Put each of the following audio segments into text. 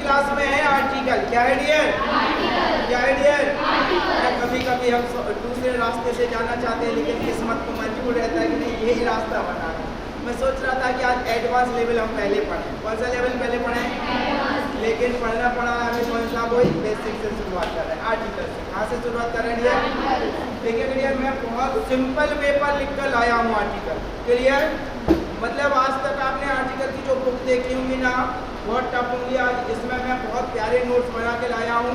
Class में है article. क्या है डियर? क्या है डियर? कभी कभी हम दूसरे रास्ते से जाना चाहते हैं लेकिन किस्मत को मजबूर रहता है कि नहीं यही रास्ता बनाना है। मैं सोच रहा था कि आज एडवांस लेवल हम पहले पढ़ें। कौन सा लेवल पहले पढ़ें? लेकिन पढ़ना पड़ा हमें कौन सा? वही बेसिक से शुरुआत कर रहे हैं, आर्टिकल से। कहाँ से शुरुआत कर रहे हैं? देखिए क्लियर, मैं बहुत सिंपल वे पर लिख कर लाया हूँ आर्टिकल। क्लियर? मतलब आज तक आपने आर्टिकल की जो बुक देखी होंगी ना बहुत टफ होंगी, आज इसमें मैं बहुत प्यारे नोट्स बना के लाया हूँ।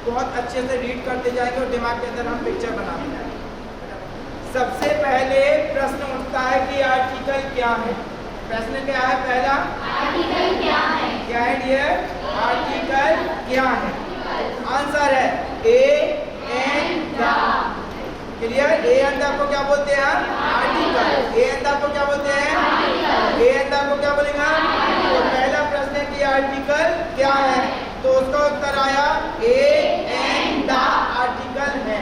बहुत अच्छे से रीड करते जाएंगे और दिमाग के अंदर हम पिक्चर बनाते जाएंगे। सबसे पहले प्रश्न उठता है कि आर्टिकल क्या है। प्रश्न क्या है? पहला आर्टिकल क्या है? क्या है डियर? आर्टिकल क्या है? आंसर है A and the. Clear? A and the को क्या बोलते हैं? आर्टिकल। ए एंड द को क्या बोलते हैं? ए एंड द को क्या बोलेंगे? तो पहला प्रश्न है कि आर्टिकल क्या है, तो उसका उत्तर आया ए एंड द आर्टिकल है।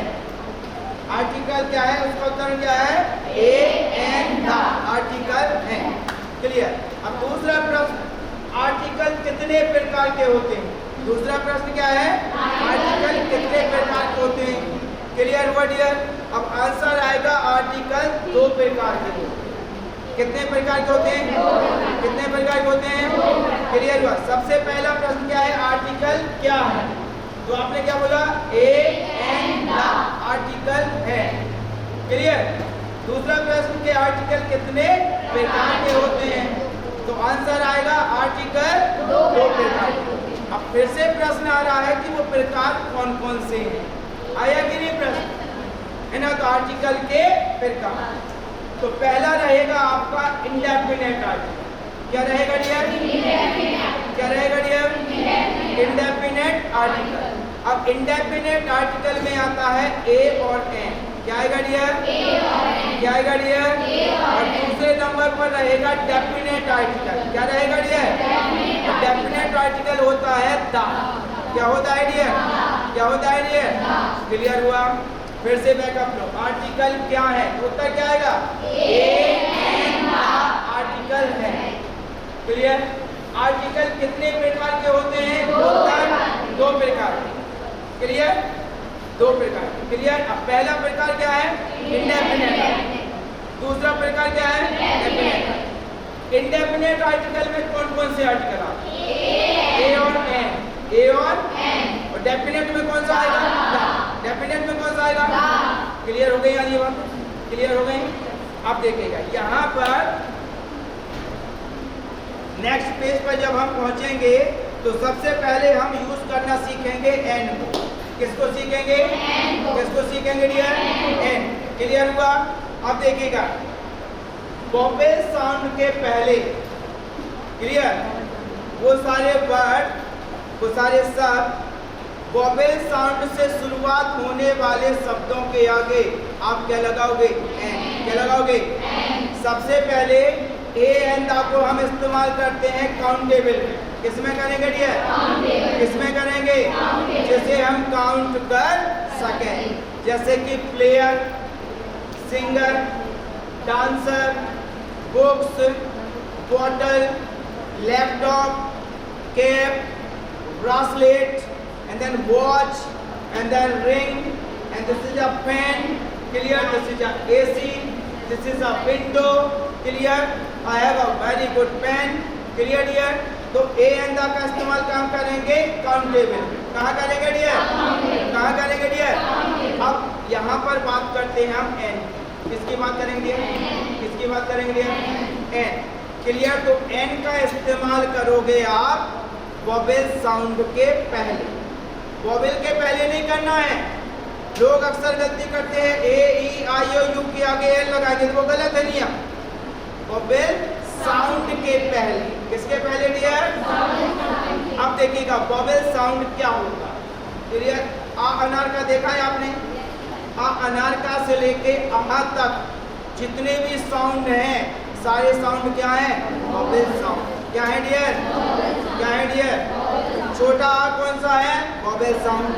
आर्टिकल क्या है? उसका उत्तर क्या है? ए एंड द आर्टिकल है। क्लियर? अब दूसरा प्रश्न, आर्टिकल कितने प्रकार के होते हैं? दूसरा प्रश्न क्या है? आर्टिकल कितने प्रकार के होते हैं? क्लियर हुआ डियर? अब आंसर आएगा आर्टिकल 2 प्रकार के होते हैं। कितने प्रकार के होते हैं? कितने प्रकार के होते हैं? क्लियर हुआ? सबसे पहला प्रश्न क्या है? आर्टिकल क्या है? तो आपने क्या बोला? ए एंड द आर्टिकल है। क्लियर? दूसरा प्रश्न के आर्टिकल कितने प्रकार के होते हैं? तो आंसर आएगा आर्टिकल 2 प्रकार के। अब फिर से प्रश्न आ रहा है कि वो प्रकार कौन कौन से हैं। आया कि नहीं प्रश्न? है ना? तो आर्टिकल के प्रकार, तो पहला रहेगा आपका इंडेफिनेट आर्टिकल। क्या रहेगा डियर? क्या रहेगा डियर? Indefinite article. अब इंडेफिनेट आर्टिकल में आता है ए और एन। क्या आएगा डियर? क्या आएगा डियर? और दूसरे नंबर पर रहेगा डेफिनेट आर्टिकल। क्या रहेगा डियर? डेफिनेट आर्टिकल होता है द। क्या होता है डियर? क्या होता है डियर? क्लियर हुआ? फिर से बैकअप लो। आर्टिकल क्या है? उत्तर क्या आएगा? ए एंड द आर्टिकल है। क्लियर? आर्टिकल कितने प्रकार के होते हैं? 2 प्रकार। क्लियर? 2 प्रकार। क्लियर? अब पहला प्रकार क्या है? इंडेफिनेट। दूसरा प्रकार क्या है? डेफिनेट। इंडेफिनेट आर्टिकल में कौन कौन से आर्टिकल आते हैं? ए और एन। ए और एन। और डेफिनेट में कौन सा आएगा? डेफिनेट में कौन सा आएगा? क्लियर हो गई? ये बात क्लियर हो गई? अब देखिएगा यहाँ पर नेक्स्ट पेज पर जब हम पहुंचेंगे तो सबसे पहले हम यूज करना सीखेंगे एन को। किसको सीखेंगे? किसको सीखेंगे डियर? एन। क्लियर हुआ? अब देखिएगा वोवेल साउंड के पहले, क्लियर, वो सारे वर्ड, वो सारे शब्द वोवेल साउंड से शुरुआत होने वाले शब्दों के आगे आप क्या लगाओगे? एन। क्या लगाओगे? सबसे पहले ए एंड द को हम इस्तेमाल करते हैं काउंटेबल में। किसमें करेंगे डियर? किसमें करेंगे? जिसे हम काउंट कर सकें, जैसे कि player, singer, dancer, books, bottle, laptop, cap, bracelet, and then watch, and then ring, and this is a pen. Clear? This is a AC. This is a window. Clear? I have a very good pen. Clear dear? तो A and the का इस्तेमाल कहाँ करेंगे? Countable. कहाँ करेंगे dear? कहाँ करेंगे dear? अब यहाँ पर बात करते हैं हम एन। किसकी बात करेंगे? किसकी बात करेंगे डियर? एन। क्लियर? तो एन का इस्तेमाल करोगे आप वोवेल साउंड के पहले। वोवेल के पहले नहीं करना है। लोग अक्सर गलती करते हैं ए ई आई ओ यू के आगे एन लगाएंगे, तो वो गलत है नियम। वोवेल साउंड के पहले। किसके पहले डियर? अब देखिएगा वोवेल साउंड क्या होगा। क्लियर? आ अनार का देखा है आपने? आ अनार का से लेके आ तक जितने भी साउंड हैं सारे साउंड क्या है? Vowel sound. क्या है डियर? क्या है डियर? छोटा आ कौन सा है? Vowel sound.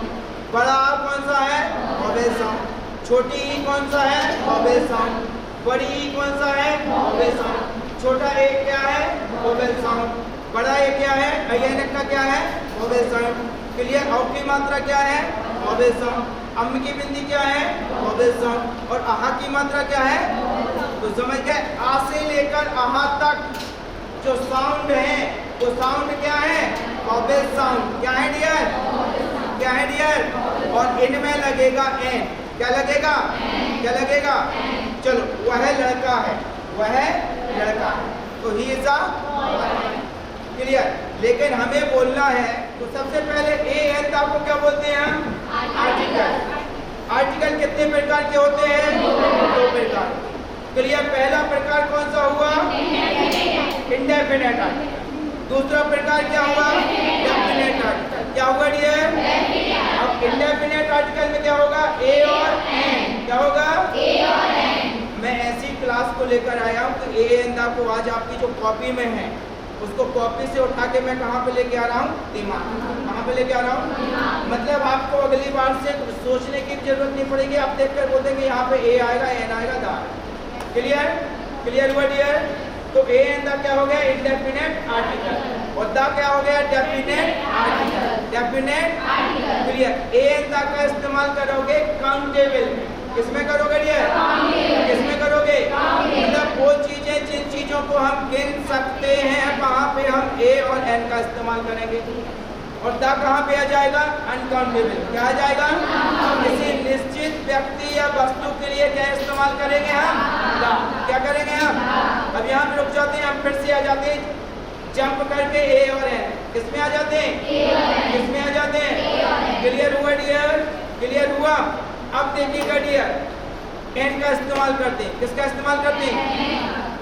बड़ा आ कौन सा है? Vowel sound. छोटी ई कौन सा है? Vowel sound. बड़ी ई कौन सा है? Vowel sound. छोटा ए क्या है? Vowel sound. बड़ा ये क्या है, ऐनक का क्या है, वोवेल साउंड। क्लियर। औ की मात्रा क्या है, वोवेल साउंड। अम की बिंदी क्या है, वोवेल साउंड। और आहा की मात्रा क्या है, तो समझ गए। आ से लेकर आहा तक जो साउंड है वो साउंड क्या है, वोवेल साउंड। क्या है डियर, क्या है डियर। और इनमें लगेगा एन। क्या लगेगा, क्या लगेगा, चलो वह लड़का है, वह लड़का है, तो ही इज अ। क्लियर। लेकिन हमें बोलना है तो सबसे पहले ए एन को क्या बोलते हैं हम, आर्टिकल। आर्टिकल कितने प्रकार के होते हैं, दो प्रकार। क्लियर। पहला प्रकार कौन सा हुआ, इंडेफिनेट आर्टिकल। दूसरा प्रकार क्या हुआ, डेफिनेट आर्टिकल। क्या हुआ डियर, अब इंडेफिनेट आर्टिकल में क्या होगा, ए और एन। क्या होगा, ए और एन। मैं ऐसी क्लास को लेकर आया हूँ तो ए एन को आज आपकी जो कॉपी में है उसको कॉपी से उठा के मैं कहाँ पे लेके आ रहा हूँ, दिमाग। कहाँ पे लेके आ रहा हूँ, मतलब आपको अगली बार से सोचने की जरूरत नहीं पड़ेगी। आप देखकर बोल देंगे यहाँ पे ए आएगा, एन आएगा, दा। क्लियर, क्लियर हुआ डियर। तो ए एन दा क्या हो गया, इंडेफिनेट आर्टिकल। और दा क्या हो गया, definite article. Definite article. Clear. A an the का इस्तेमाल करोगे काउंटेबल में। किसमें करोगे डियर, किसमें करोगे, मतलब वो चीजें जिन चीजों को हम गिन सकते हैं वहां पे हम ए और एन का इस्तेमाल करेंगे। और दा कहाँ पे आ जाएगा, अनकाउंटेबल। क्या आ जाएगा, किसी निश्चित व्यक्ति या वस्तु के लिए क्या इस्तेमाल करेंगे हम, दा। क्या करेंगे हम, अब यहाँ पे रुक जाते हैं, हम फिर से आ जाते हैं जंप करके ए और एन। किसमें आ जाते हैं, किसमें आ जाते हैं। क्लियर हुआ डियर, क्लियर हुआ। अब देखिएगा डियर, एन का इस्तेमाल करते हैं। किसका इस्तेमाल करते हैं,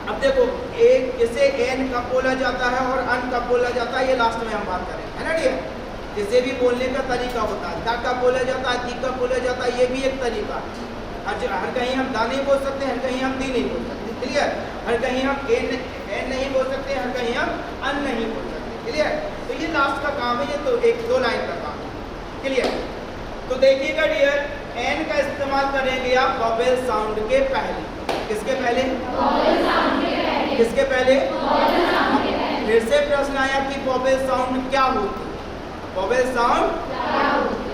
अब देखो एक इसे एन कब बोला जाता है और अन कब बोला जाता है, ये लास्ट में हम बात करें, है ना डियर। जिसे भी बोलने का तरीका होता है, दा कब बोला जाता है, दी कब बोला जाता है, ये भी एक तरीका है। हर कहीं हम दा नहीं बोल सकते, हर कहीं हम दी नहीं बोल सकते। क्लियर। हर कहीं हम एन नहीं बोल सकते, हर कहीं हम अन नहीं बोल सकते। क्लियर। तो ये लास्ट का काम है, ये तो एक दो लाइन का काम है। क्लियर। तो देखिएगा डियर, एन का इस्तेमाल करेंगे आप वोवेल साउंड के पहले। किसके पहले, किसके पहले। फिर से प्रश्न आया कि वोवेल साउंड क्या होती है, वोवेल साउंड,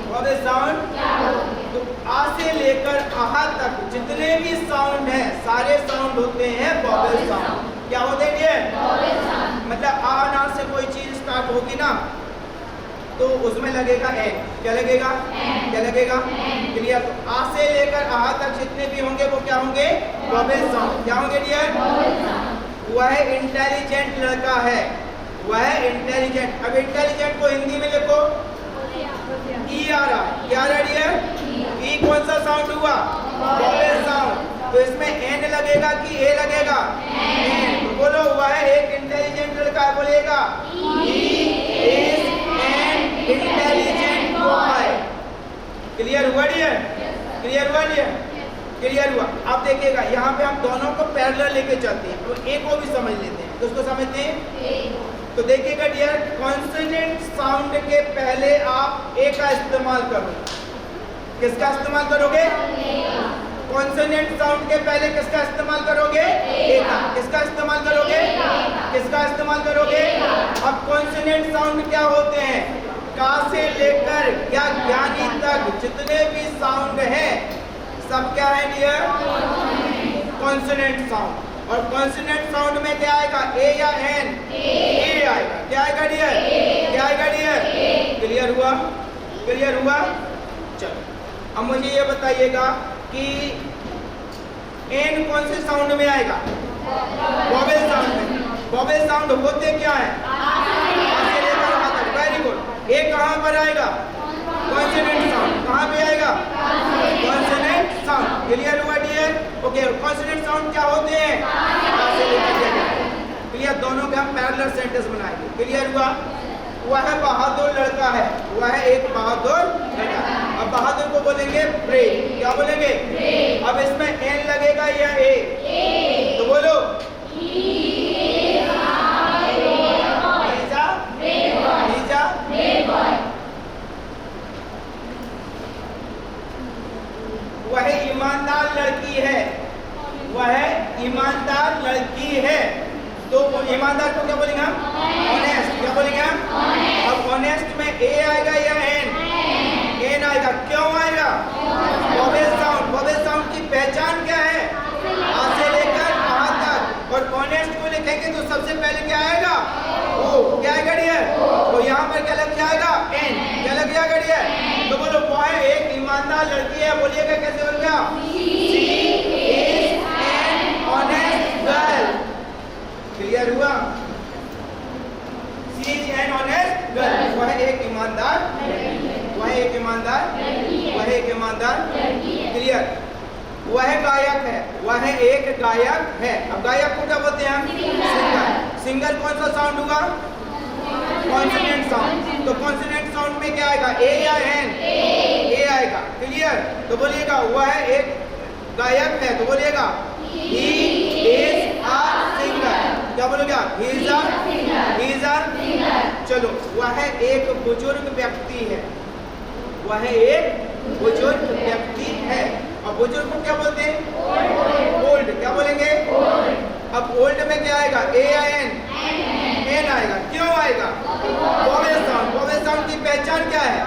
वोवेल साउंड। तो आ से लेकर आहा तक जितने भी साउंड हैं सारे साउंड होते हैं वोवेल साउंड। क्या होते हैं, मतलब आ ना से कोई चीज स्टार्ट होगी ना तो उसमें लगेगा एन। क्या लगेगा, क्या लगेगा। क्लियर। तो आ से लेकर आहा तक जितने भी होंगे वो क्या होंगे, वोवेल साउंड। क्या होंगे डियर, वह इंटेलिजेंट लड़का है, वह इंटेलिजेंट। अब इंटेलिजेंट को हिंदी में लिखो, ई आ रहा है। क्या आ रहा है डियर, ई कौन सा साउंड हुआ, वोवेल साउंड। तो इसमें एन लगेगा कि ए लगेगा, एन। तो बोलो वह एक इंटेलिजेंट लड़का है, बोलेगा इंटेलिजेंट बॉय। क्लियर हुआ डियर, क्लियर हुआ डियर, क्लियर हुआ। अब देखिएगा यहाँ पे हम दोनों को पैरेलल लेके चलते हैं, तो ए को भी समझ लेते हैं। किसको समझते हैं, तो देखिएगा डियर, कॉन्सोनेंट साउंड के पहले आप ए का इस्तेमाल करोगे। किसका इस्तेमाल करोगे, कॉन्सोनेंट साउंड के पहले किसका इस्तेमाल करोगे, ए का। किसका इस्तेमाल करोगे, किसका इस्तेमाल करोगे। अब कॉन्सोनेंट साउंड क्या होते हैं, का से लेकर या ज्ञानी तक जितने भी साउंड हैं सब क्या है डियर, कॉन्सोनेंट साउंड। और कॉन्सोनेंट साउंड में क्या आएगा, ए या एन, ए आएगा। क्या आएगा डियर, क्या आएगा डियर। क्लियर हुआ, क्लियर हुआ। चलो अब मुझे ये बताइएगा कि एन कौन से साउंड में आएगा, वोवेल साउंड में। वोवेल साउंड होते क्या है, वेरी गुड। ए कहाँ पर आएगा, कॉन्सोनेंट साउंड। कहाँ पे आएगा, कॉन्सोनेंट साउंड। क्लियर हुआ डियर, ओके। कॉन्सोनेंट साउंड क्या होते हैं, क्लियर। दोनों के हम पैरेलल सेंटेंस बनाएंगे। क्लियर हुआ। वह बहादुर लड़का है, वह एक बहादुर लड़का है। अब बहादुर को बोलेंगे ब्रेव। क्या बोलेंगे, अब इसमें एन लगेगा या ए, तो बोलो वह ईमानदार लड़की है, वह ईमानदार लड़की है। तो ईमानदार को क्या बोलेंगे हम, ऑनेस्ट। ईमानदार लड़की है, बोलिएगा कैसे बोल गया? She is an honest girl. Clear हुआ? She is an honest girl. वह एक ईमानदार, वह एक ईमानदार, वह एक ईमानदार। क्लियर? वह गायक है, वह एक गायक है। अब गायक को क्या बोलते हैं? सिंगर। सिंगर कौन सा साउंड हुआ? Consonant sound. तो कॉन्सोनेंट साउंड में क्या आएगा? ए या एन? ए आएगा। क्लियर? तो बोलिएगा वह एक गायक है, तो बोलिएगा ही इज अ सिंगर। क्या बोलेगा? ही इज अ चलो, वह एक बुजुर्ग व्यक्ति है, वह एक बुजुर्ग व्यक्ति है। और बुजुर्ग को क्या बोलते हैं? ओल्ड। क्या बोलेंगे? अब ओल्ड में क्या आएगा? ए या एन? एन आएगा। क्यों आएगा? Vowel sound. वोवेल साउंड की पहचान क्या है?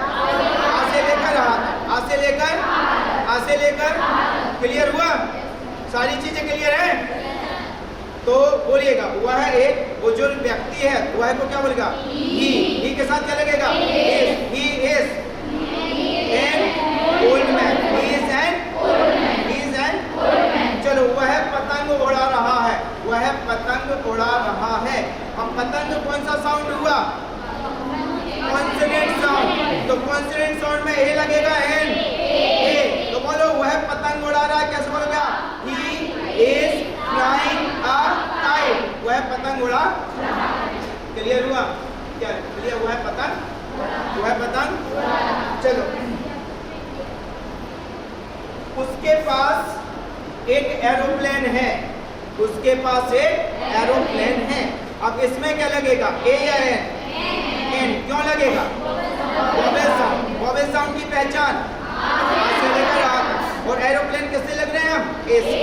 आ से लेकर आ से लेकर आ से लेकर। क्लियर हुआ? सारी चीजें क्लियर है? तो बोलिएगा वह एक बुजुर्ग व्यक्ति है, वह को क्या बोलेगा? ही के साथ क्या लगेगा? He is an old man. He is an चलो, वह पतंग उड़ा रहा है, वह पतंग उड़ा रहा है। अब पतंग कौन सा साउंड हुआ? Consonant sound. तो कॉन्सोनेंट साउंड में ए लगेगा, एन ए। तो बोलो वह पतंग उड़ा रहा है, कैसे बोलोगे? He is flying a kite. वह पतंग उड़ा। क्लियर हुआ? क्या क्लियर? वह पतंग, वह पतंग। चलो, उसके पास एक एरोप्लेन है, उसके पास एक एरोप्लेन है। अब इसमें क्या लगेगा? ए या एन? एन। क्यों लगेगा? Vowel sound. वोवेल साउंड की पहचान आ से लेकर आ तक। और एरोप्लेन किससे लग रहे हैं हम? ए से।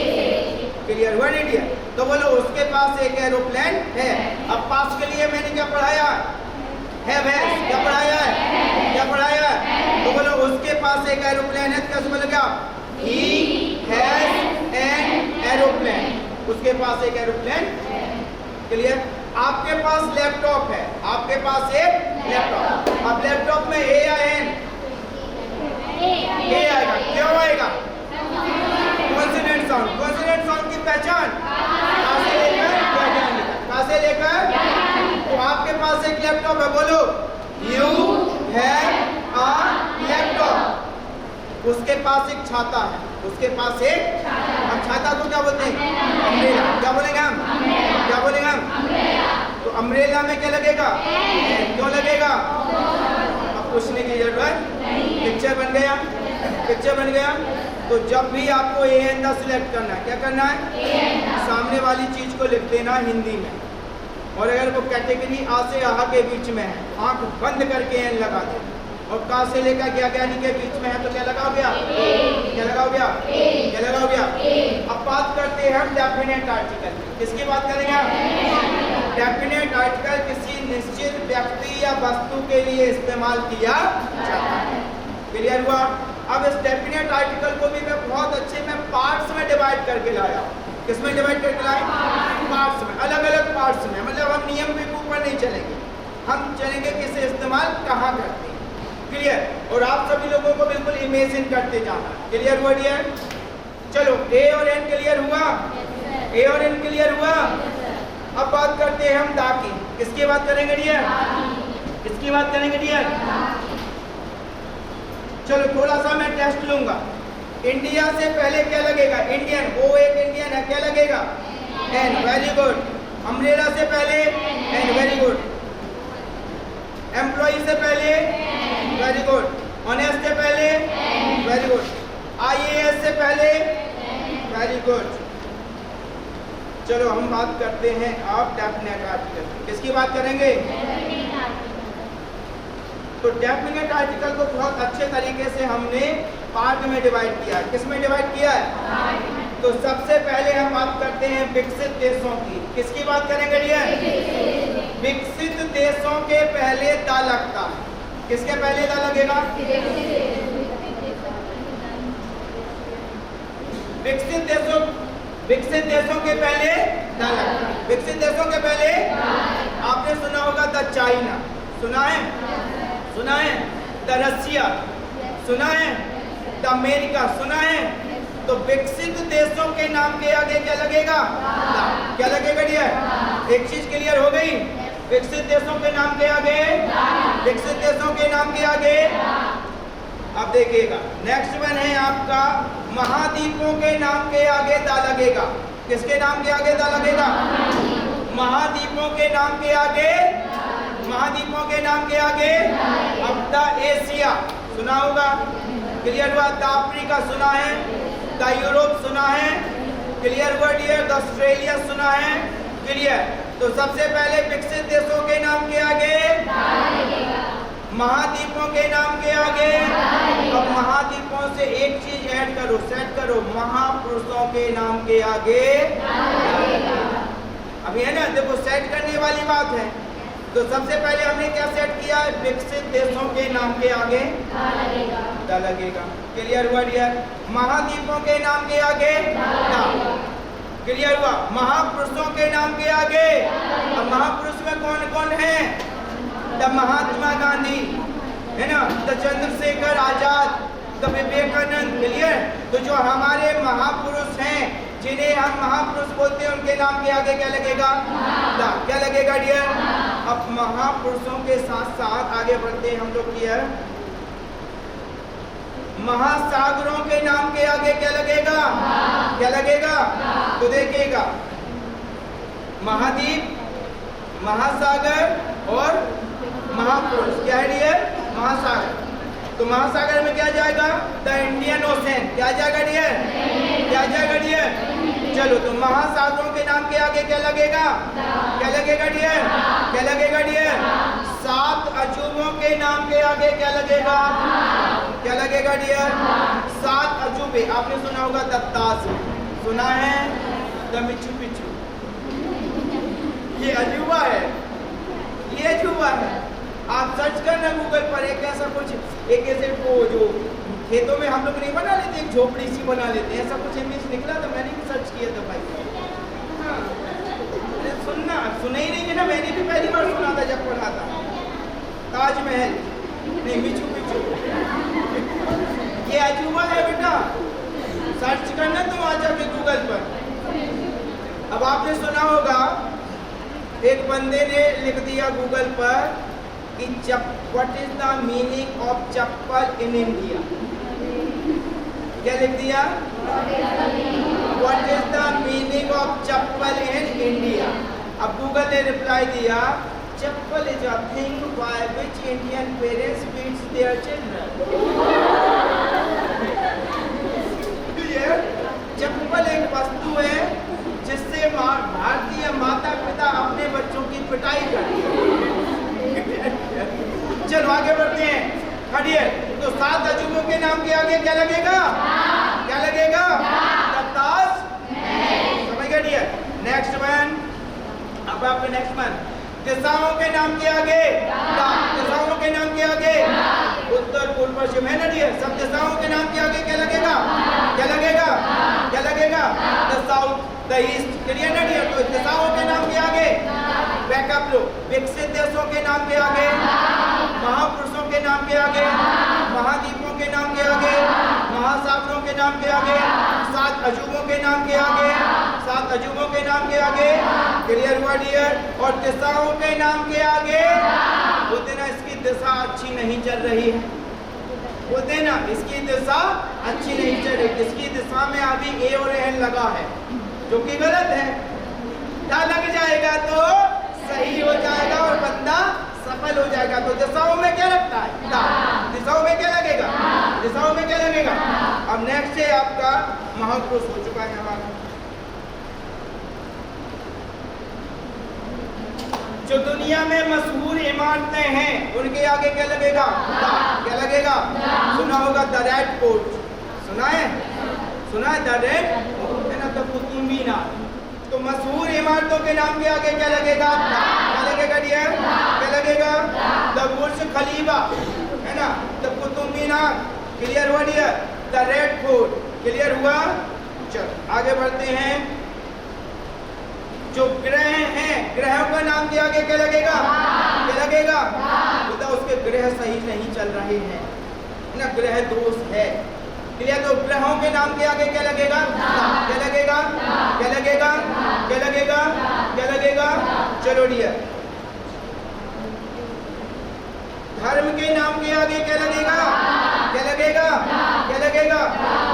क्लियर हुआ नहीं डियर? तो बोलो उसके पास एक एरोप्लेन है। अब पास के लिए मैंने क्या पढ़ाया है? भैंस। क्या पढ़ाया है? क्या पढ़ाया है? तो बोलो उसके पास एक एरोप्लेन है, कैसे बोलेगा? He has an aeroplane. उसके पास एक एरोप्लेन। क्लियर? आपके पास लैपटॉप है, आपके पास एक लैपटॉप। अब लैपटॉप में ए या एन? ए आएगा। क्यों आएगा? Consonant sound. कॉन्सोनेंट साउंड की पहचान कहाँ से लेकर? कहाँ से लेकर? तो आपके पास एक लैपटॉप है, बोलो यू हैव अ लैपटॉप। उसके पास एक छाता है, उसके पास एक। अब छाता को क्या बोलते हैं? अम्ब्रेला। क्या बोलेंगे हम? क्या बोलेंगे हम? तो अम्ब्रेला में क्या लगेगा? क्यों लगेगा? अब पूछने की जरूरत। पिक्चर बन गया, पिक्चर बन गया। तो जब भी आपको ए एन दा सिलेक्ट करना है, क्या करना है? सामने वाली चीज को लिख देना हिंदी में। और अगर वो कैटेगरी आ से आ के बीच में है, आंख बंद करके एन लगा दे। और का से लेकर क्या ज्ञानी के बीच में है, तो क्या लगाओगे आप? क्या लगाओगे आप? क्या लगाओगे आप? अब बात करते हैं हम डेफिनेट आर्टिकल की। किसकी बात करेंगे आप? डेफिनेट आर्टिकल किसी निश्चित व्यक्ति या वस्तु के लिए इस्तेमाल किया जाता है। क्लियर हुआ? अब इस डेफिनेट आर्टिकल को भी मैं बहुत अच्छे में पार्ट्स में डिवाइड करके लाया। किसमें डिवाइड करके लाए? पार्ट्स में, अलग अलग पार्ट्स में। मतलब हम नियम के ऊपर नहीं चलेंगे, हम चलेंगे कि इसे इस्तेमाल कहाँ करते हैं। क्लियर? और आप सभी लोगों को बिल्कुल इमेजिन करते जाना। क्लियर हुआ डियर? चलो, ए और एन क्लियर हुआ? ए और एन क्लियर हुआ? अब बात करते हैं हम दा की। किसकी बात करेंगे डियर? किसकी बात करेंगे डियर? चलो, थोड़ा सा मैं टेस्ट लूंगा। इंडिया से पहले क्या लगेगा? इंडियन। वो एक इंडियन है, क्या लगेगा? एन। Very good. अम्ब्रेला से पहले एन। Very good. एम्प्लॉय से पहले? Very good. ऑनेस्ट से पहले? Very good. आईएएस से पहले? Very good. चलो, हम बात करते हैं आप डेफिनेट आर्टिकल। किसकी बात करेंगे? तो डेफिनेट आर्टिकल को बहुत अच्छे तरीके से हमने पार्ट में डिवाइड किया है। किसमें डिवाइड किया है? तो सबसे पहले हम बात करते हैं विकसित देशों की। किसकी बात करेंगे डियर? विकसित देशों के पहले दा लगता है। किसके पहले दा लगेगा? विकसित देशों के पहले दा लगता है। विकसित देशों के पहले आपने सुना होगा द चाइना। सुना है? सुना है? The Russia. सुना है? द अमेरिका सुना है? तो विकसित देशों के नाम के आगे क्या लगेगा? क्या लगेगा डियर? एक चीज क्लियर हो गई, विकसित देशों के नाम के आगे, विकसित देशों के नाम के आगे। अब देखिएगा नेक्स्ट वन है आपका महाद्वीपों के नाम के आगे दा लगेगा। किसके नाम के आगे दा लगेगा? महाद्वीपों के नाम के आगे, महाद्वीपों के नाम के आगे। अब द एशिया सुना होगा, क्लियर हुआ? द अफ्रीका सुना है, द यूरोप सुना है, क्लियर हुआ डियर? द ऑस्ट्रेलिया सुना है, क्लियर? तो सबसे पहले विकसित देशों के नाम के आगे, महाद्वीपों के नाम के आगे। अब महाद्वीपों से एक चीज ऐड करो, सेट करो, महापुरुषों के नाम के आगे। अभी है ना, देखो सेट करने वाली बात है। तो सबसे पहले हमने क्या सेट किया है? विकसित देशों के नाम के आगे दा लगेगा। क्लियर हुआ डियर? महाद्वीपों के नाम के आगे दा, क्लियर हुआ? महापुरुषों के नाम के आगे। अब महापुरुष में कौन कौन है? द महात्मा गांधी है ना, the Chandrashekhar Azad, the Vivekananda, clear? तो जो हमारे महापुरुष हैं, जिन्हें हम महापुरुष बोलते हैं, उनके नाम के आगे क्या लगेगा? दा। क्या लगेगा डियर? अब महापुरुषों के साथ साथ आगे बढ़ते हैं हम लोग डियर। महासागरों के नाम के आगे क्या लगेगा? क्या लगेगा? तो देखिएगा महाद्वीप, महासागर और महापुरुष क्या है डियर? महासागर। तो महासागर में क्या जाएगा? The Indian ocean. क्या जाएगा डियर? क्या जाएगा डियर? चलो, तो महासागरों के नाम के आगे क्या लगेगा? क्या लगेगा डियर? क्या लगेगा डियर? 7 अजूबों के नाम के आगे क्या लगेगा? क्या लगेगा डियर? 7 अजूबे। आपने सुना होगा द ताज, सुना है? द मिचू पिचू, ये अजूबा है, ये अजूबा है। आप सर्च करना गूगल पर, एक ऐसा कुछ, एक ऐसे वो जो खेतों में हम लोग नहीं बना लेते, एक झोपड़ी सी बना लेते हैं, ऐसा कुछ इमेज निकला था, मैंने भी सर्च किया था भाई। हाँ, सुनना सुना ही नहीं है ना, मैंने भी पहली बार सुना था जब पढ़ा था। ताजमहल नहीं, मिचू पिचू, ये अजूबा है बेटा, सर्च करना तुम आ जाके गूगल पर। अब आपने सुना होगा एक बंदे ने लिख दिया गूगल पर कि what is the meaning of chappal in India. क्या लिख दिया? What is the meaning of chappal in India. अब गूगल ने रिप्लाई दिया, chappal is a thing by which Indian parents feeds their children. चप्पल एक वस्तु है जिससे भारतीय माता पिता अपने बच्चों की पिटाई करते हैं। चलो आगे बढ़ते हैं। खड़िए, तो 7 अजूबों के नाम के आगे क्या लगेगा? क्या लगेगा? ताज। समझ गए डियर? नेक्स्ट वन, अब आपके नेक्स्ट वन, दिशाओं के नाम के आगे, दिशाओं के नाम के आगे, उत्तर पूर्व पश्चिम है ना डियर? सब दिशाओं के नाम के आगे क्या लगेगा? क्या लगेगा? क्या लगेगा? The south, the east, clear ना डियर? तो दिशाओं के नाम के आगे बैकअप लो, विकसित देशों के नाम के आगे, महापुरुषों के नाम के आगे, महाद्वीपों के नाम के आगे, महासागरों के नाम के आगे, 7 अजूबों के नाम के आगे, 7 अजूबों के नाम के आगे, क्लियर हुआ डियर? और दिशाओं के नाम के आगे बोलते ना, इसकी दिशा अच्छी नहीं चल रही है, बोलते ना इसकी दिशा अच्छी नहीं चल रही, इसकी दिशा में अभी ए और एन लगा है, जो कि गलत है। क्या लग जाएगा तो सही हो जाएगा और बंदा सफल हो जाएगा। तो दिशाओं में क्या लगता है? दिशाओं में क्या लगेगा? दिशाओं में क्या लगेगा? अब नेक्स्ट है आपका महापुरुष हो चुका है हमारा। जो दुनिया में मशहूर इमारतें हैं उनके आगे क्या लगेगा? क्या लगेगा? सुना होगा द रेड फोर्ट, सुना है? सुना है द रेड है ना, द कुतुब मीनार। तो मशहूर इमारतों के नाम के आगे क्या लगेगा? क्या लगेगा डियर? क्या लगेगा? द बुर्ज खलीफा है ना, द कुतुब मीनार, क्लियर हुआ dear? The red fort, clear हुआ? चलो आगे बढ़ते हैं। जो ग्रह हैं, ग्रहों का नाम के आगे क्या लगेगा? क्या लगेगा? बताओ, उसके ग्रह सही नहीं चल रहे हैं ना, ग्रह दोष है, क्लियर? तो ग्रहों के नाम के आगे क्या लगेगा? क्या लगेगा? क्या लगेगा? क्या लगेगा? क्या लगेगा? चलो डियर, धर्म के नाम के आगे क्या लगेगा? क्या लगेगा? क्या लगेगा?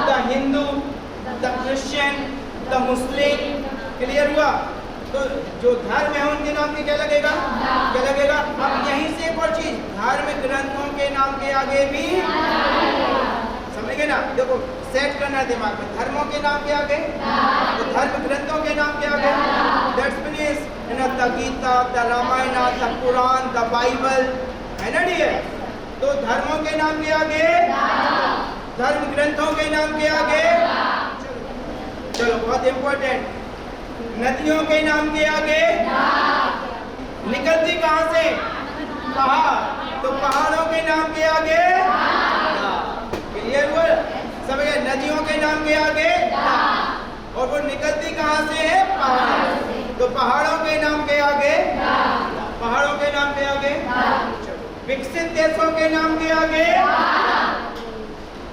The Hindu, the Christian, the Muslim. Clear हुआ? तो जो धर्म है उनके नाम के क्या लगेगा? क्या लगेगा? अब यहीं से एक और चीज, धार्मिक ग्रंथों के नाम के आगे भी समझ गए ना? देखो सेट करना है दिमाग में, धर्मों के नाम के आगे, तो धर्म ग्रंथों के नाम के आगे, that's means the Gita, the Ramayana, the Quran, the Bible, है ना डियर? तो धर्मों के नाम के आगे, धर्म ग्रंथों के नाम के आगे, चलो बहुत इंपॉर्टेंट, नदियों के नाम के आगे निकलती कहां से? पहाड़, तो पहाड़ों के नाम के आगे, क्लियर हुआ? सब नदियों के नाम के आगे, और वो निकलती कहां से है? पहाड़, तो पहाड़ों के नाम के आगे, पहाड़ों के नाम के आगे, विकसित देशों के नाम के आगे,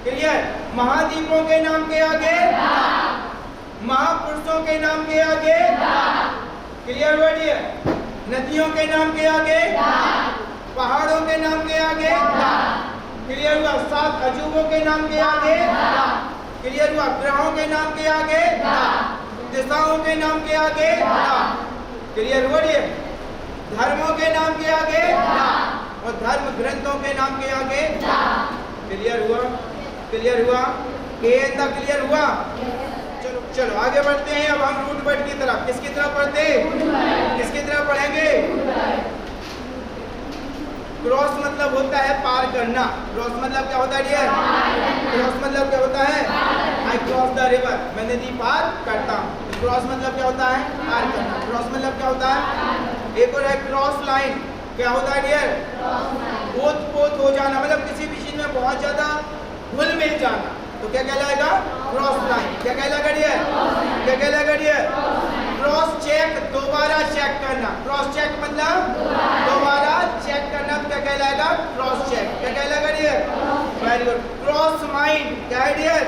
क्लियर? महाद्वीपों के नाम के आगे, महापुरुषों के नाम के आगे, क्लियर हुआ डियर? नदियों के नाम के आगे, पहाड़ों के नाम के आगे, क्लियर हुआ? 7 अजूबों के नाम के आगे, क्लियर हुआ? ग्रहों के नाम के आगे, दिशाओं के नाम के आगे, क्लियर हुआ डियर? धर्मों के नाम के आगे और धर्म ग्रंथों के नाम के आगे, क्लियर हुआ? क्लियर हुआ? क्लियर हुआ? चलो चलो आगे बढ़ते हैं। अब हम रूट वर्ड की तरफ, किसकी तरफ पढ़ते हैं? किसकी तरफ पढ़ेंगे? क्रॉस मतलब होता है पार करना। क्रॉस मतलब क्या होता है डियर? क्रॉस मतलब क्या होता है? आई क्रॉस द रिवर, मैं नदी पार करता हूँ। क्रॉस मतलब क्या होता है? पार करना। क्रॉस मतलब क्या होता है? एक और है क्रॉस लाइन, क्या होता है डियर? ओत पोत हो जाना, मतलब किसी भी चीज में बहुत ज्यादा घुल मिल जाना, तो क्या कहलाएगा? Cross line. क्या कहलाएगा डियर? क्या कहलाएगा डियर? क्रॉस चेक, दोबारा चेक करना। क्रॉस चेक मतलब दोबारा चेक करना, तो क्या कहलाएगा? Cross check. क्या कहलाएगा dear? Very good. Cross mind, क्या है डियर?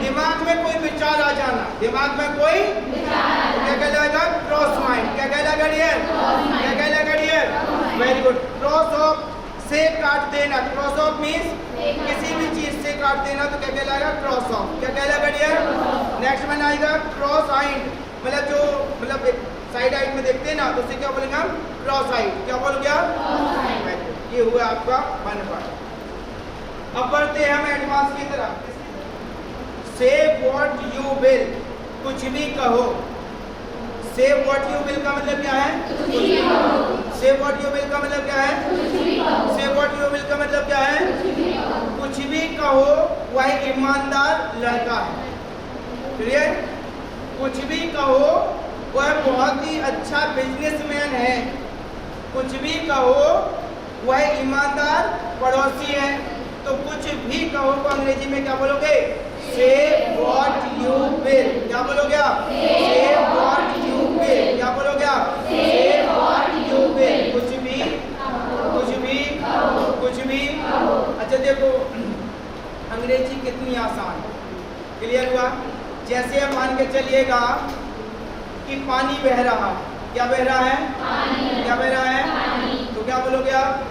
दिमाग में कोई विचार आ जाना, दिमाग में कोई क्या कहलाएगा? Cross mind. क्या कहलाएगा डियर? क्या कहलाएगा dear? Very good. Cross off से काट देना, क्रॉस ऑफ मीन्स किसी भी चीज से काट देना, तो क्या कहलाएगा? Cross of. क्या कहलाएगा डियर? नेक्स्ट में आएगा क्रॉस आइड, मतलब जो मतलब साइड आइड में देखते हैं ना, तो उसे क्या बोलेंगे हम? क्रॉस आइड। क्या बोल गया? ये हुआ आपका 1 पार्ट। अब बढ़ते हैं हम एडवांस की तरफ। से व्हाट यू विल, कुछ भी कहो। से व्हाट यू विल का मतलब क्या है? से व्हाट यू विल का मतलब क्या है? से व्हाट यू विल का मतलब क्या है? कुछ भी कहो, वह ईमानदार लड़का है। क्लियर? कुछ भी कहो, वह बहुत ही अच्छा बिजनेसमैन है। कुछ भी कहो, वह ईमानदार पड़ोसी है। तो कुछ भी कहो को अंग्रेजी में क्या बोलोगे? से व्हाट यू विल। क्या बोलोगे? से व्हाट यू विल। क्या बोलोगे? से व्हाट यू विल। कुछ भी, कुछ भी, कुछ भी। अच्छा देखो अंग्रेजी कितनी आसान। क्लियर हुआ? जैसे आप मान के चलिएगा कि पानी बह रहा, क्या बह रहा है? पानी। क्या बह रहा है? पानी। तो क्या बोलोगे आप?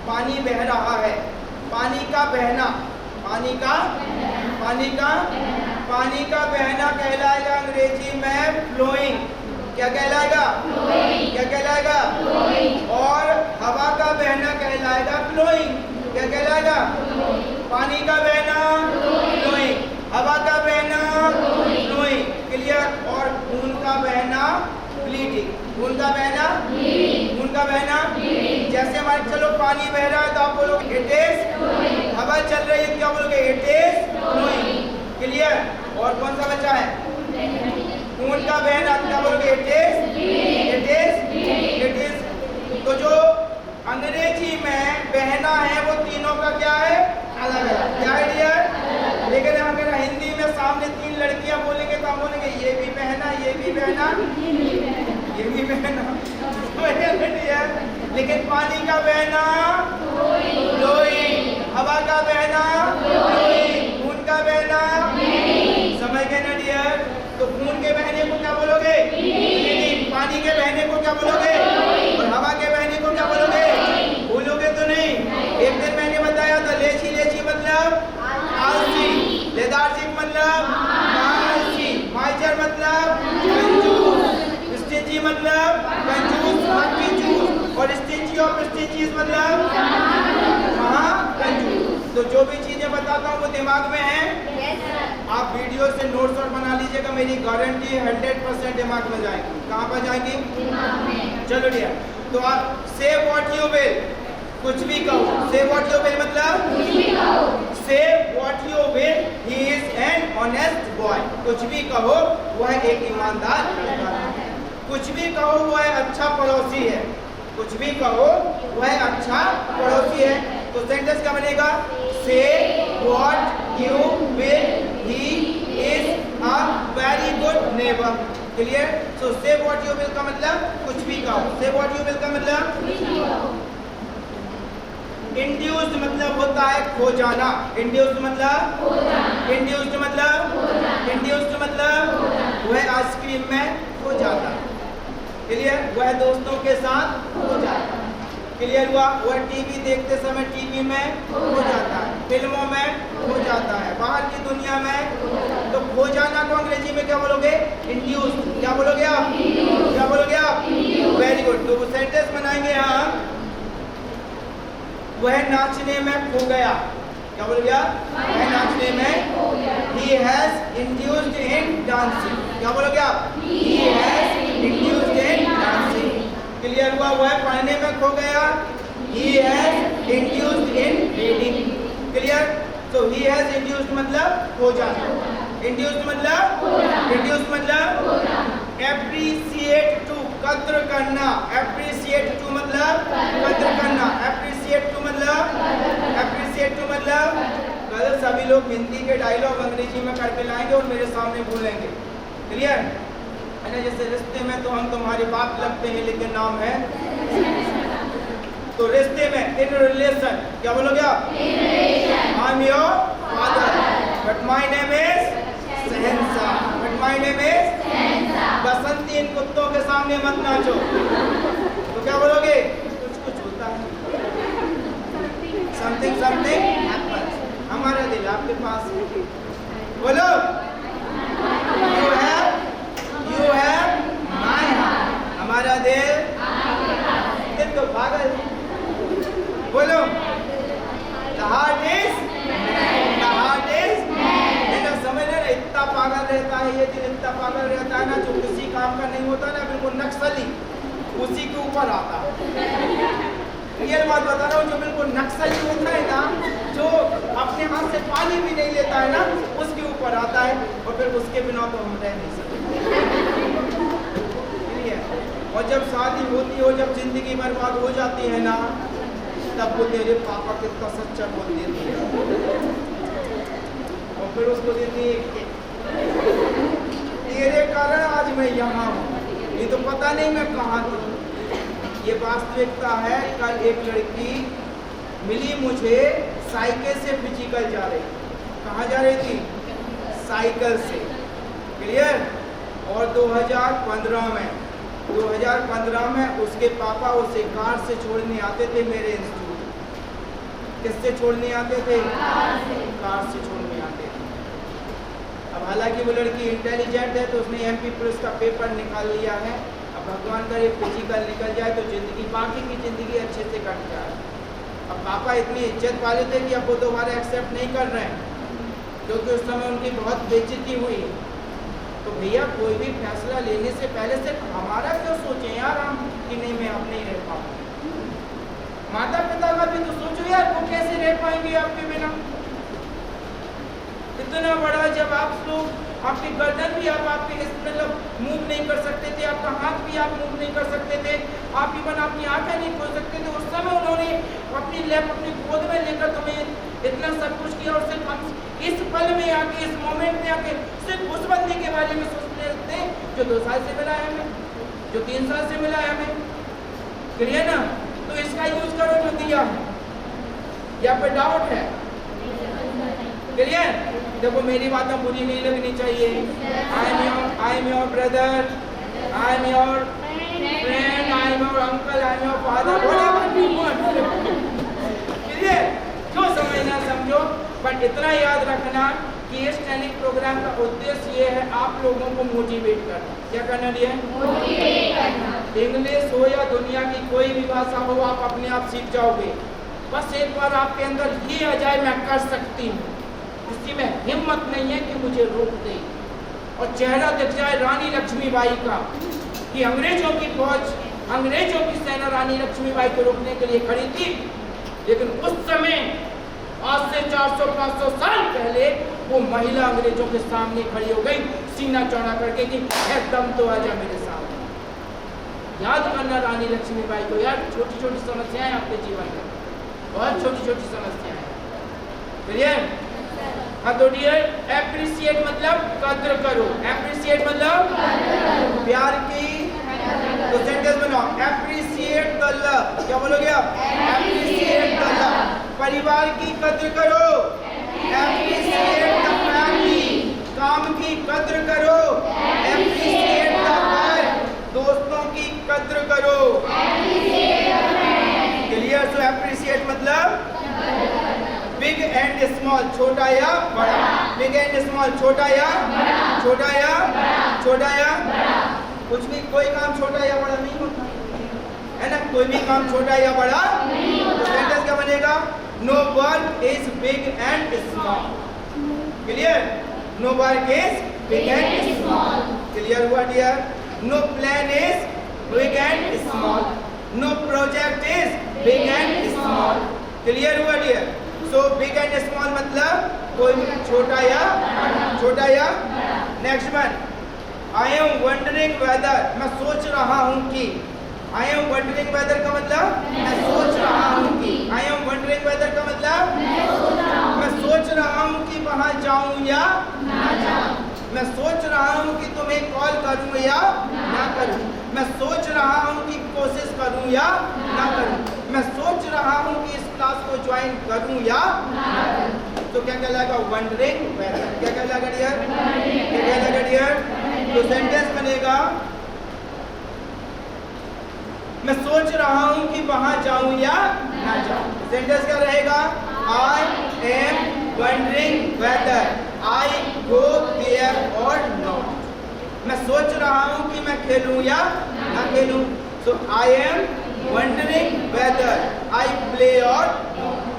पानी बह रहा है। पानी का बहना, पानी का, पानी का, पानी का बहना कहलाएगा अंग्रेजी में फ्लोइंग। क्या कहलाएगा? फ्लोइंग। क्या कहलाएगा? फ्लोइंग। और हवा का बहना कहलाएगा फ्लोइंग। क्या कहलाएगा? पानी का बहना फ्लोइंग, हवा का बहना फ्लोइंग। क्लियर? और खून का बहना ब्लीडिंग। खून का बहना, खून का बहना। जैसे हमारे चलो पानी बह रहा है तो आप बोलोगे इट इज, हवा चल रही है क्या बोलोगे? It is flowing. क्लियर? और कौन सा बचा है? खून का बहना, क्या बोलोगे? It is, it is, it is. तो जो अंग्रेजी में बहना है वो तीनों का क्या है? अलग अलग। क्या है डियर? लेकिन अगर हिंदी में सामने 3 लड़कियां बोलेंगे तो हम बोलेंगे ये भी बहना, ये भी बहना, ये भी बहना। लेकिन पानी का बहना फ्लोइंग, हवा का बहना फ्लोइंग, पानी के बहने को क्या बोलोगे? और हवा के बहने को क्या बोलोगे? भूलोगे तो नहीं। एक दिन मैंने बताया था लेची लेची मतलब आलसी, लेदार्जिक मतलब आलसी, माइचर मतलब कंजूस, स्टिंजी मतलब कंजूस बाकी चूस, और स्टिंजी ऑफ स्टिंजीज मतलब कंजूस। तो जो भी चीजें बताता हूँ वो दिमाग में है। आप वीडियो से नोट्स और बना लीजिएगा, मेरी गारंटी 100% दिमाग में जाएगी। कहाँ पर जाएगी? चलो डियर, तो आप से व्हाट यू विल, कुछ भी कहो। से व्हाट यू विल मतलब कुछ भी कहो। से what you will, he is an honest boy. कुछ भी कहो वह एक ईमानदार लड़का है। कुछ भी कहो वह अच्छा पड़ोसी है। कुछ भी कहो वह अच्छा पड़ोसी है। तो सेंटेंस क्या बनेगा? Say what you will, he is a very good neighbour. Clear? So say what you will का मतलब कुछ भी कहो। से व्हाट यू विल का मतलब इंड्यूस्ड मतलब होता है खो जाना। इंड्यूस्ड मतलब इंड्यूस्ड मतलब वह आइसक्रीम में खो जाता है। क्लियर? वह दोस्तों के साथ खो जाता है। क्लियर हुआ? वह टीवी देखते समय टीवी में खो जाता है, फिल्मों में खो जाता है, बाहर की दुनिया में। तो खो जाना को अंग्रेजी में क्या बोलोगे? इंड्यूस्ड। क्या बोलोगे आप? क्या बोलोगे आप? Very good. तो वो सेंटेंस बनाएंगे हम, वह नाचने में खो गया। क्या बोल गया? वह नाचने में खो गया। He has induced in dancing। क्या बोलोगे आप? He has induced in dancing। Clear हुआ? वह पढ़ने में खो गया। He has induced in reading। Clear? तो he has induced मतलब खो जाना। Induced मतलब appreciate to कद्र करना। appreciate to मतलब कद्र करना। appreciate to मतलब कल सभी लोग हिंदी के डायलॉग अंग्रेजी में करके लाएंगे और मेरे सामने बोलेंगे। क्लियर है ना? जैसे रिश्ते में तो हम तुम्हारे बाप लगते हैं लेकिन नाम है। तो रिश्ते में इन रिलेशन क्या बोलोगे आप? I am your father but my name is Shahenshah. But my name is बसंती। इन कुत्तों के सामने मत नाचो। तो क्या बोलोगे? कुछ होता है। Something happens. हमारा दिल आपके पास है। बोलो यू हैव माय हार्ट। हमारा दिल तो पागल। बोलो द हार्ट इज समझ रहे ना? इतना पागल रहता है ये दिल, इतना पागल रहता है ना, जो किसी काम का नहीं होता ना, बिल्कुल नक्सली उसी के ऊपर आता है। ये बात बता रहा हूँ, जो बिल्कुल नक्सली होता है ना, जो अपने हाथ से पानी भी नहीं लेता है ना, उसके ऊपर आता है। और फिर उसके बिना तो हम रह नहीं सकते। और जब शादी होती हो, जब जिंदगी बर्बाद हो जाती है ना, तब वो तेरे पापा कितना सच्चा बोल देती है। और फिर उसको देती है तेरे कारण आज मैं यहाँ हूँ, ये तो पता नहीं मैं कहाँ थी। ये वास्तविकता है। कल एक लड़की मिली मुझे, साइकिल से फिजिकल जा रही थी। कहाँ जा रही थी? साइकिल से। क्लियर? और 2015 में उसके पापा उसे कार से छोड़ने आते थे मेरे इंस्टीट्यूट। किससे छोड़ने आते थे? कार से छोड़ने आते थे। अब हालांकि वो लड़की इंटेलिजेंट है तो उसने MP पुलिस का पेपर निकाल लिया है। अब भगवान करे फिजिकल निकल जाए तो जिंदगी, बाकी की जिंदगी अच्छे से कट जाए। अब पापा इतनी इज्जत वाले थे कि अब वो दोबारा एक्सेप्ट नहीं कर रहे हैं, क्योंकि उस समय उनकी बहुत बेइज्जती हुई। तो भैया कोई भी फैसला लेने से पहले सिर्फ हमारा क्यों सोचें यार हम कि नहीं मैं अब नहीं रह पाऊँ। माता पिता का भी तो सोचो यार, वो कैसे रह पाएंगे आपके बिना। इतना बड़ा जब आप लोग, आपकी गर्दन भी आप आपके मतलब मूव नहीं कर सकते थे, आपका हाथ भी आप मूव नहीं कर सकते थे, आप इवन अपनी आंखें नहीं खोल सकते थे। उस समय उन्होंने अपनी गोद में लेकर तुम्हें इतना सब कुछ किया। और सिर्फ हम इस पल में आके, इस मोमेंट में आके सिर्फ उस बंदे के बारे में सोचते थे जो 2 साल से मिला है हमें, जो 3 साल से मिला है हमें। क्लियर ना? तो इसका यूज करो जो दिया है। या फिर डाउट है? क्लियर? देखो मेरी बातें बुरी नहीं लगनी चाहिए। I am your brother, I am your friend I am your uncle, I am your father, whatever you want. Clear? जो समझना समझो, बट इतना याद रखना कि इस ट्रेनिंग प्रोग्राम का उद्देश्य ये है आप लोगों को मोटिवेट करना। क्या करना है? मोटिवेट करना। इंग्लिश हो या दुनिया की कोई भी भाषा हो, आप अपने आप सीख जाओगे। बस एक बार आपके अंदर ये आ जाए मैं कर सकती हूँ, किसी में हिम्मत नहीं है कि मुझे रोक दे, और चेहरा दिख जाए रानी लक्ष्मीबाई का कि अंग्रेजों की फौज, अंग्रेजों की सेना रानी लक्ष्मीबाई को रोकने के लिए खड़ी थी, लेकिन उस समय आज से 400-500 साल पहले वो महिला अंग्रेजों के सामने खड़ी हो गई, सीना चौड़ा करके कि एकदम तो आजा मेरे सामने। याद करना रानी लक्ष्मीबाई को यार, छोटी छोटी समस्याएं आपके जीवन में, बहुत छोटी छोटी समस्याएं। क्लियर? हाँ तो डियर, एप्रिशिएट मतलब कद्र करो। एप्रिशिएट मतलब प्यार की, तो सेंटेंस बनाओ, एप्रिशिएट द लव। क्या बोलोगे आप? Appreciate the love. परिवार की कद्र करो, एप्रिशिएट द फैमिली। काम की कद्र करो, एप्रिशिएट द वर्क। दोस्तों की कद्र करो, क्लियर? सो एप्रिशिएट मतलब बिग एंड स्मॉल, छोटा या बड़ा। बिग एंड स्मॉल, छोटा या छोटा या छोटा या कुछ भी, कोई काम छोटा या बड़ा नहीं होता है ना, कोई भी काम छोटा या बड़ा नहीं होता। तो सेंटेंस क्या बनेगा? No work is big and small. Clear? No work is big and small. Clear हुआ dear? No plan is big and small. No project is big and small. Clear हुआ dear? So big and small मतलब कोई छोटा या छोटा या। Next one, I am wondering whether, मैं सोच रहा हूँ कि। आई एम वंडरिंग वेदर का मतलब मैं सोच रहा हूँ कि। आई एम वंडरिंग वेदर का मतलब मैं सोच रहा हूँ कि वहाँ जाऊँ या ना जाऊँ। मैं सोच रहा हूँ कि तुम्हें कॉल करूँ या ना करूँ। मैं सोच रहा हूँ कि कोशिश करूँ या ना करूँ। मैं सोच रहा हूँ कि इस क्लास को ज्वाइन करूँ या ना करूँ। तो क्या कहलाएगा? Wondering whether. क्या कहलाएगा डियर? क्या कहलाएगा डियर? तो सेंटेंस बनेगा, मैं सोच रहा हूँ कि वहाँ जाऊँ या ना जाऊँ। सेंटेंस क्या रहेगा? I am wondering whether I go there or not. मैं सोच रहा हूँ कि मैं खेलूँ या ना खेलूँ। So I am wondering whether I play और नॉट।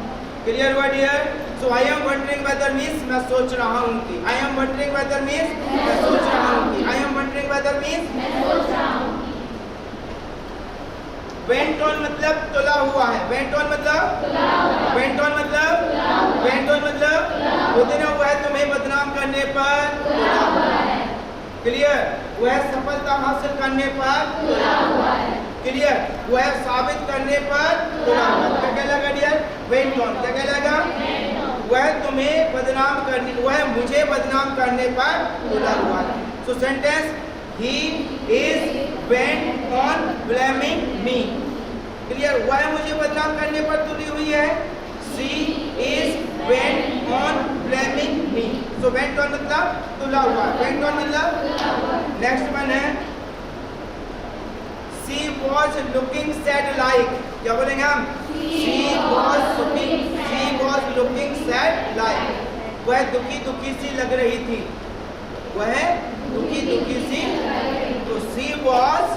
क्लियर हुआ dear? So I am wondering whether means मैं सोच रहा हूँ कि। I am wondering whether means मैं सोच रहा हूँ कि। I am wondering whether means मैं सोच रहा हूँ कि। वेंट ऑन मतलब तुला हुआ है। वेंट ऑन मतलब वेंट ऑन मतलब वेंट ऑन मतलब उतना हुआ है तुम्हें बदनाम करने पर तुला हुआ है। क्लियर? वह सफलता हासिल करने पर तुला हुआ है। क्लियर? वह साबित करने पर तुला हुआ है। क्या कहलाएगा डियर? Went on. क्या कहलाएगा? वह तुम्हें बदनाम करने, वह मुझे बदनाम करने पर तुला हुआ है। सो sentence, he is bent on blaming me. Clear? वह मुझे बदनाम करने पर तुली हुई है। she is bent on blaming me. so bent on मतलब तुला हुआ। bent on मतलब नेक्स्ट वन है, she was looking sad like। क्या बोलेंगे हम? she was looking sad like। वह दुखी दुखी सी लग रही थी। वह दुखी दुखी सी, तो she was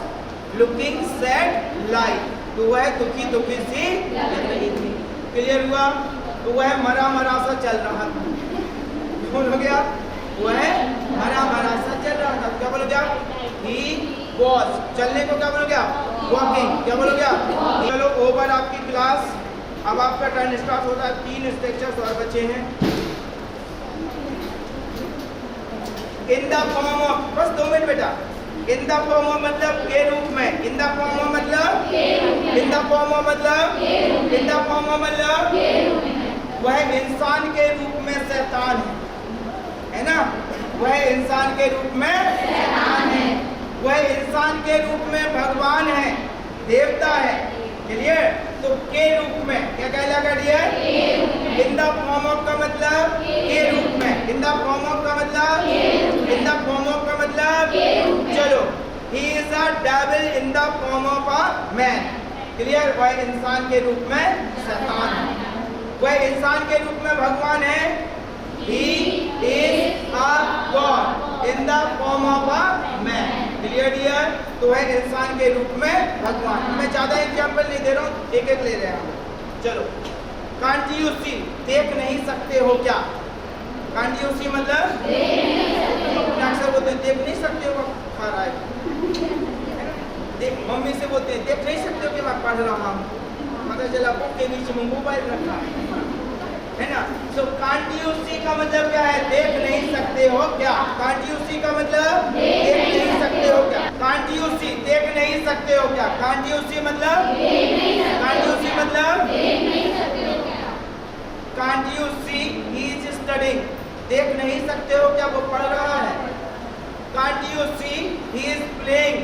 looking sad like, तो वह दुखी दुखी सी लग रही थी। क्लियर हुआ? तो वह मरा मरा सा चल रहा था। बोल हो गया? वह मरा मरा सा चल रहा था। क्या बोलोगे आप? he was, चलने को क्या बोलोगे आप? वॉकिंग। क्या बोलोगे आप? चलो ओवर आपकी क्लास। अब आपका टर्न स्टार्ट होता है। 3 स्ट्रक्चर्स और बचे हैं। इन द फॉर्म ऑफ, बस 2 मिनट बेटा। इन द फॉर्म ऑफ मतलब के रूप में। इन द फॉर्म ऑफ मतलब इन द फॉर्म ऑफ मतलब इन द फॉर्म ऑफ मतलब वह इंसान के रूप में शैतान है ना? वह इंसान के रूप में शैतान है। वह इंसान के रूप में भगवान है, देवता है। क्लियर? तो के रूप में क्या कहलाएगा dear? In the form of का मतलब के रूप में। इन द फॉर्म ऑफ का मतलब इन द फॉर्म ऑफ का मतलब चलो He is a devil in the form of a man. Clear? वह इंसान के रूप में शैतान है। वह इंसान के रूप में भगवान है। He is a God in the form of a man. Clear dear? तो वह इंसान के रूप में भगवान। मैं ज्यादा एग्जाम्पल नहीं दे रहा हूँ, एक एक ले रहे हैं हम। चलो, Can't you see? देख नहीं सकते हो क्या? Can't you see मतलब अक्सर बोलते हैं देख नहीं सकते हो खा रहा है। देख, मम्मी से बोलते हैं देख नहीं सकते हो कि मैं पढ़ रहा हूँ, पता चला बुक के बीच में मोबाइल रखा है ना। सो कांट यू सी का मतलब क्या है? देख नहीं सकते हो क्या? कांट यू सी का मतलब देख नहीं सकते हो क्या? कांट यू सी देख नहीं सकते हो क्या? कांट यू सी मतलब कांट यू सी मतलब can't you see he is studying. देख नहीं सकते हो क्या? वो पढ़ रहा है। Can't you see he is playing.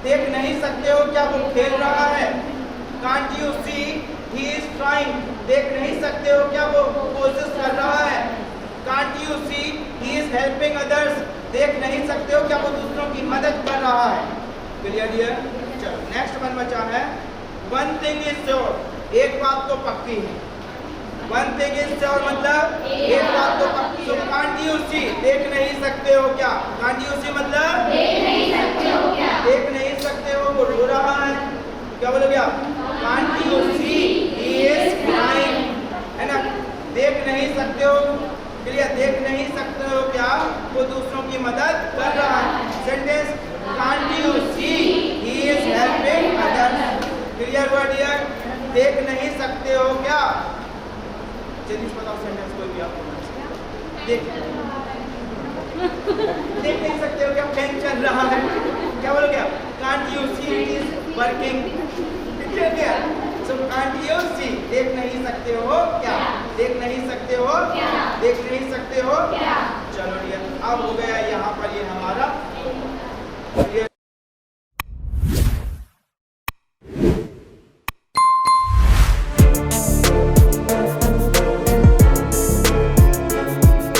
देख नहीं सकते हो क्या? वो खेल रहा है। Can't you see he is trying. देख नहीं सकते हो क्या? वो कोशिश कर रहा है। Can't you see he is helping others. देख नहीं सकते हो क्या? वो दूसरों की मदद कर रहा है। Clear dear? चलो नेक्स्ट वन बचा है वन थिंग इज श्योर। एक बात तो पक्की है। वन थिंग इज श्योर मतलब एक बात तो पक्की है। कांट यू सी देख नहीं सकते हो क्या? कांट यू सी मतलब देख नहीं सकते हो क्या? देख नहीं सकते हो वो रो रहा है। क्या बोलोगे आप? Can't you see he is crying, है ना। देख नहीं सकते हो, क्लियर? देख नहीं सकते हो क्या? वो दूसरों की मदद कर रहा है। Sentence can't you see he is helping others. Clear हुआ डियर? देख नहीं सकते हो क्या? जल्दी से बताओ सेंटेंस कोई भी आपको। देख नहीं सकते हो क्या? फैन चल रहा है। क्या बोलोगे आप? Can't you see it is working. क्या? सो कांट यू सी देख नहीं सकते हो क्या? देख नहीं सकते हो क्या? देख नहीं सकते हो क्या? चलो डियर, अब हो गया यहाँ पर ये हमारा